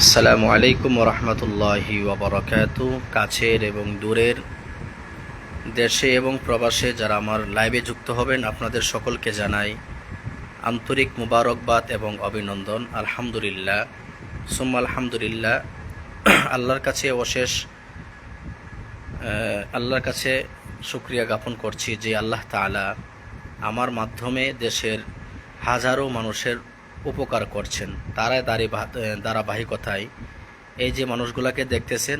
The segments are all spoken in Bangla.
আসসালামু আলাইকুম ওরহমতুল্লাহি ওবরাকাতু। কাছের এবং দূরের, দেশে এবং প্রবাসে যারা আমার লাইভে যুক্ত হবেন, আপনাদের সকলকে জানাই আন্তরিক মুবারকবাদ এবং অভিনন্দন। আলহামদুলিল্লাহ, সুম্মা আলহামদুলিল্লাহ। আল্লাহর কাছে শুকরিয়া জ্ঞাপন করছি যে আল্লাহ তাআলা আমার মাধ্যমে দেশের হাজারো মানুষের উপকার করছেন। তারাই ধারাবাহিকতায় এই যে মানুষগুলোকে দেখতেছেন,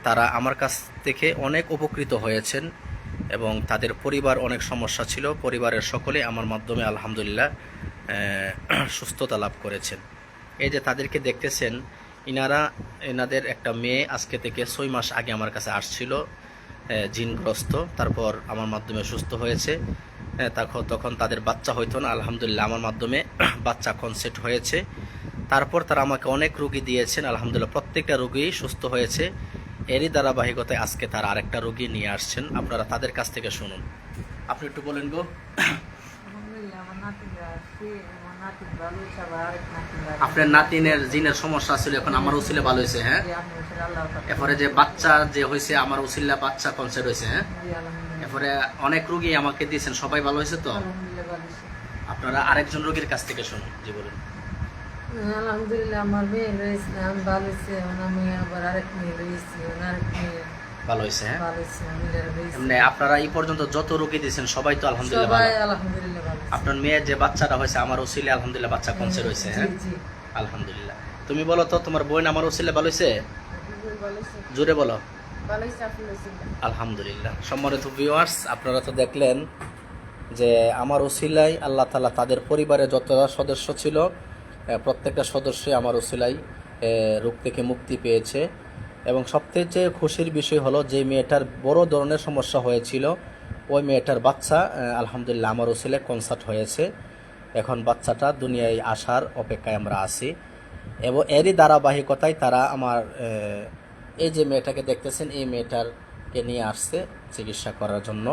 তারা আমার কাছ থেকে অনেক উপকৃত হয়েছেন এবং তাদের পরিবার অনেক সমস্যা ছিল, পরিবারের সকলে আমার মাধ্যমে আলহামদুলিল্লাহ সুস্থতা লাভ করেছেন। এই যে তাদেরকে দেখতেছেন, এনাদের একটা মেয়ে আজকে থেকে 6 মাস আগে আমার কাছে আসছিল জিনগ্রস্ত, তারপর আমার মাধ্যমে সুস্থ হয়েছে। তখন তাদের বাচ্চা হইতো না, আলহামদুলিল্লাহ আমার মাধ্যমে বাচ্চা কনসেপ্ট হয়েছে। তারপর তারা আমাকে অনেক রুগী দিয়েছেন, আলহামদুলিল্লাহ প্রত্যেকটা রুগী সুস্থ হয়েছে। এরই ধারাবাহিকতায় আজকে তারা আরেকটা রুগী নিয়ে আসছেন, আপনারা তাদের কাছ থেকে শুনুন। আপনি একটু বলেন গো। আপনার নাতিনের জিনের সমস্যা ছিল, এখন আমার উসিলে ভালো হয়েছে। হ্যাঁ, এরপরে যে বাচ্চা যে হয়েছে আমার উসিল্লা বাচ্চা কনসেপ্ট হয়েছে। হ্যাঁ, এরপরে অনেক রোগী আমাকে দিয়েছেন, সবাই ভালো হয়েছে। তো আপনারা আরেকজন রোগীর কাছ থেকে শুনুন। জি বলুন। আলহামদুলিল্লাহ আমার মেয়ে রয়েছে, আমি ভালো হয়েছে। আমি আবার আরেক মেয়ে রয়েছে, আরেক মেয়ে ভালো হয়েছে। হ্যাঁ, ভালো হয়েছে। এমনি আপনারা এই পর্যন্ত যত রোগী দিয়েছেন সবাই তো আলহামদুলিল্লাহ সবাই ভালো। আলহামদুলিল্লাহ ভালো। আপনার মেয়ের যে বাচ্চাটা হয়েছে আমার উসিলে আলহামদুলিল্লাহ বাচ্চা কনসেপ্ট হয়েছে। হ্যাঁ, আলহামদুলিল্লাহ। তুমি বলো তো, তোমার বোন আমার উসিলে ভালো হয়েছে? জোরে বলো। আলহামদুলিল্লাহ। সম্মানিত ভিউয়ার্স, আপনারা তো দেখলেন যে আমার উসিলাই আল্লাহ তাআলা তাদের পরিবারে যত সদস্য ছিল প্রত্যেকটা সদস্যই আমার উসিলাই রোগ থেকে মুক্তি পেয়েছে। এবং সবথেকে খুশির বিষয় হলো যে মেয়েটার বড় ধরনের সমস্যা হয়েছিল, ওই মেয়েটার বাচ্চা আলহামদুলিল্লাহ আমার উসিলায় কনসার্ট হয়েছে। এখন বাচ্চাটা দুনিয়ায় আসার অপেক্ষায় আমরা আছি। এবং এরই ধারাবাহিকতায় তারা আমার এই যে মেয়েটাকে দেখতেছেন, এই মেয়েটারকে নিয়ে আসছে চিকিৎসা করার জন্য।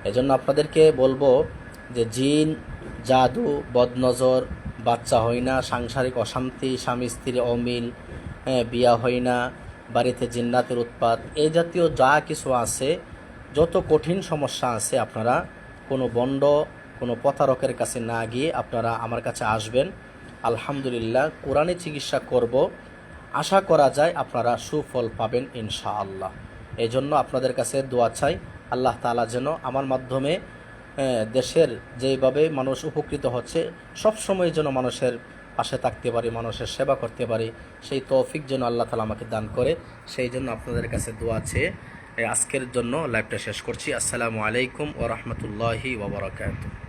এজন্য আপনাদেরকে বলবো যে জিন, জাদু, বদনজর, বাচ্চা হয় না, সাংসারিক অশান্তি, স্বামী স্ত্রী অমিল, বিয়া হয় না, বাড়িতে জিন্নাতের উৎপাত, এই জাতীয় যা কিছু আছে, যত কঠিন সমস্যা আছে, আপনারা কোনো বন্ড, কোনো প্রতারকের কাছে না গিয়ে আপনারা আমার কাছে আসবেন। আলহামদুলিল্লাহ কোরআনে চিকিৎসা করব, আশা করা যায় আপনারা সুফল পাবেন ইনশাআল্লাহ। এই জন্য আপনাদের কাছে দোয়া চাই, আল্লাহ তাআলা যেন আমার মাধ্যমে দেশের যেইভাবে মানুষ উপকৃত হচ্ছে, সবসময় যেন মানুষের পাশে থাকতে পারি, মানুষের সেবা করতে পারি, সেই তৌফিক যেন আল্লাহ তাআলা আমাকে দান করে। সেই জন্য আপনাদের কাছে দোয়া চেয়ে আজকের জন্য লাইভটা শেষ করছি। আসসালামু আলাইকুম ওয়া রাহমাতুল্লাহি ওয়া বারাকাতুহু।